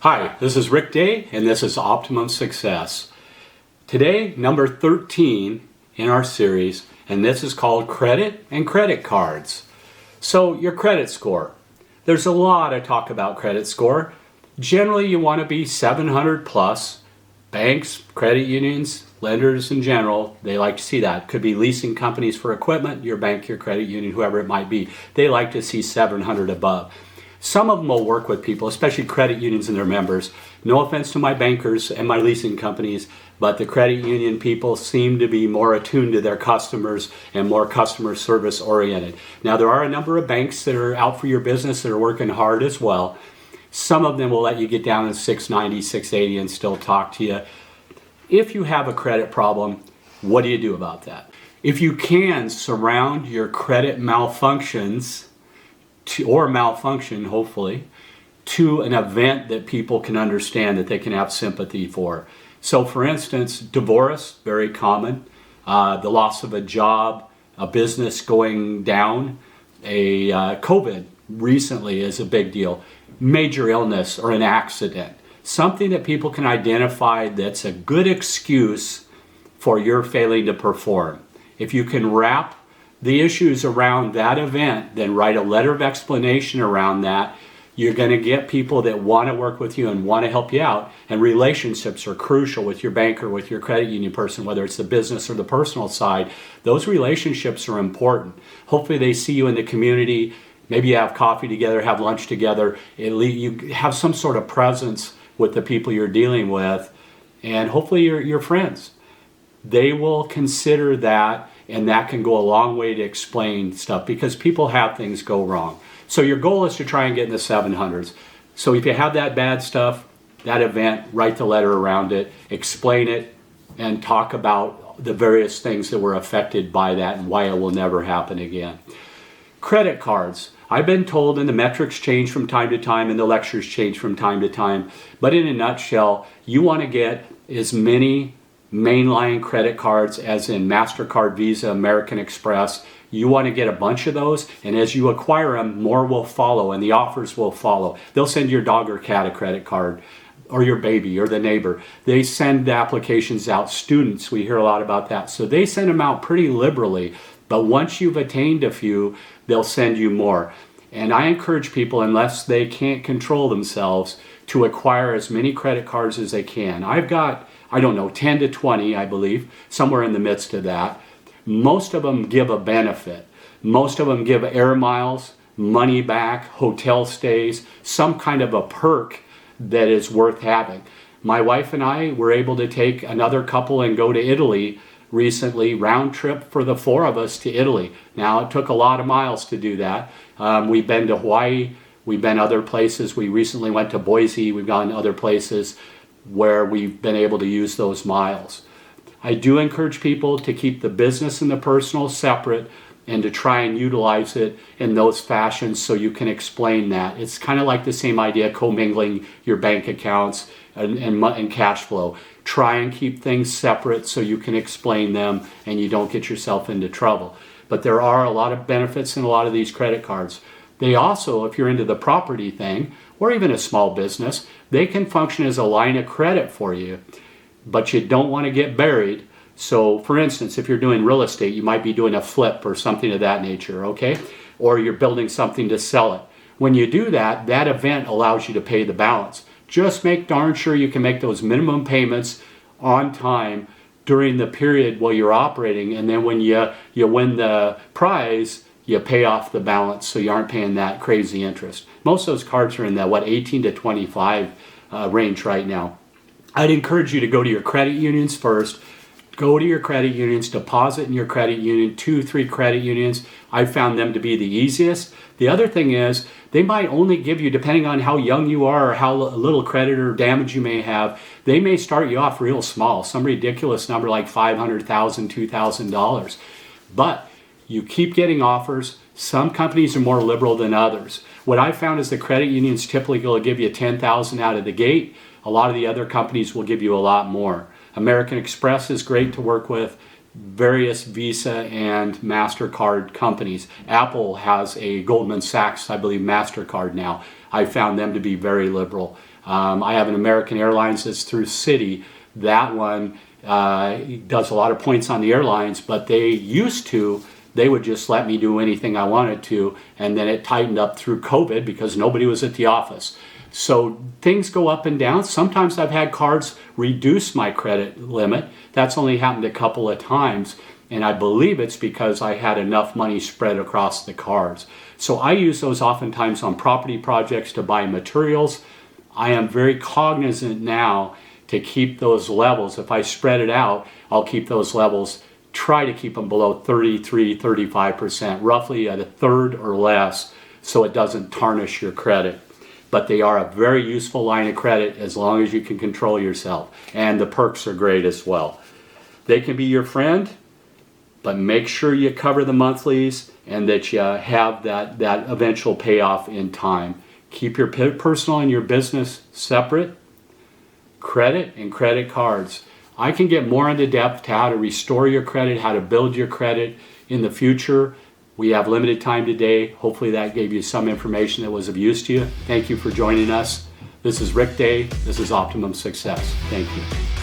Hi, this is Rick Day, and this is Optimum Success. Today, number 13 in our series, and this is called Credit and Credit Cards. So, your credit score. There's a lot of talk about credit score. Generally, you want to be 700 plus. Banks, credit unions, lenders in general, they like to see that. Could be leasing companies for equipment, your bank, your credit union, whoever it might be. They like to see 700 above. Some of them will work with people, especially credit unions and their members. No offense to my bankers and my leasing companies, but the credit union people seem to be more attuned to their customers and more customer service oriented. Now, there are a number of banks that are out for your business that are working hard as well. Some of them will let you get down to 690, 680 and still talk to you. If you have a credit problem, what do you do about that? If you can surround your credit malfunctions or malfunction, hopefully, to an event that people can understand, that they can have sympathy for. So, for instance, divorce, very common. The loss of a job, a business going down, COVID recently is a big deal. Major illness or an accident. Something that people can identify that's a good excuse for your failing to perform. If you can wrap the issues around that event, then write a letter of explanation around that. You're going to get people that want to work with you and want to help you out. And relationships are crucial with your banker, with your credit union person, whether it's the business or the personal side. Those relationships are important. Hopefully they see you in the community. Maybe you have coffee together, have lunch together. You have some sort of presence with the people you're dealing with. And hopefully you're friends. They will consider that. And that can go a long way to explain stuff because people have things go wrong. So your goal is to try and get in the 700s. So if you have that bad stuff, that event, write the letter around it, explain it, and talk about the various things that were affected by that and why it will never happen again. Credit cards. I've been told, and the metrics change from time to time and the lectures change from time to time, but in a nutshell, you want to get as many mainline credit cards as in MasterCard, Visa, American Express. You want to get a bunch of those, and as you acquire them, more will follow and the offers will follow. They'll send your dog or cat a credit card, or your baby or the neighbor. They send the applications out. Students, we hear a lot about that. So they send them out pretty liberally, but once you've attained a few, they'll send you more. And I encourage people, unless they can't control themselves, to acquire as many credit cards as they can. I've got 10 to 20, I believe, somewhere in the midst of that. Most of them give a benefit. Most of them give air miles, money back, hotel stays, some kind of a perk that is worth having. My wife and I were able to take another couple and go to Italy recently, round trip for the four of us to Italy. Now, it took a lot of miles to do that. We've been to Hawaii, we've been other places. We recently went to Boise, we've gone to other places where we've been able to use those miles. I do encourage people to keep the business and the personal separate and to try and utilize it in those fashions so you can explain that. It's kind of like the same idea, commingling your bank accounts and cash flow. Try and keep things separate so you can explain them and you don't get yourself into trouble. But there are a lot of benefits in a lot of these credit cards. They also, if you're into the property thing, or even a small business, they can function as a line of credit for you, but you don't want to get buried. So, for instance, if you're doing real estate, you might be doing a flip or something of that nature, okay? Or you're building something to sell it. When you do that, that event allows you to pay the balance. Just make darn sure you can make those minimum payments on time during the period while you're operating, and then when you win the prize, you pay off the balance so you aren't paying that crazy interest. Most of those cards are in the 18 to 25 range right now. I'd encourage you to go to your credit unions first. Go to your credit unions, deposit in your credit union, 2-3 credit unions. I found them to be the easiest. The other thing is they might only give you, depending on how young you are or how little credit or damage you may have, they may start you off real small, some ridiculous number like $500,000, $2,000. But you keep getting offers. Some companies are more liberal than others. What I found is the credit unions typically will give you $10,000 out of the gate. A lot of the other companies will give you a lot more. American Express is great to work with. Various Visa and MasterCard companies. Apple has a Goldman Sachs, I believe, MasterCard now. I found them to be very liberal. I have an American Airlines that's through Citi. That one does a lot of points on the airlines, but they would just let me do anything I wanted to, and then it tightened up through COVID because nobody was at the office. So things go up and down. Sometimes I've had cards reduce my credit limit. That's only happened a couple of times, and I believe it's because I had enough money spread across the cards. So I use those oftentimes on property projects to buy materials. I am very cognizant now to keep those levels. If I spread it out, I'll keep those levels, try to keep them below 33, 35%, roughly at a third or less, so it doesn't tarnish your credit. But they are a very useful line of credit as long as you can control yourself. And the perks are great as well. They can be your friend, but make sure you cover the monthlies and that you have that eventual payoff in time. Keep your personal and your business separate. Credit and credit cards. I can get more into depth to how to restore your credit, how to build your credit in the future. We have limited time today. Hopefully that gave you some information that was of use to you. Thank you for joining us. This is Rick Day. This is Optimum Success. Thank you.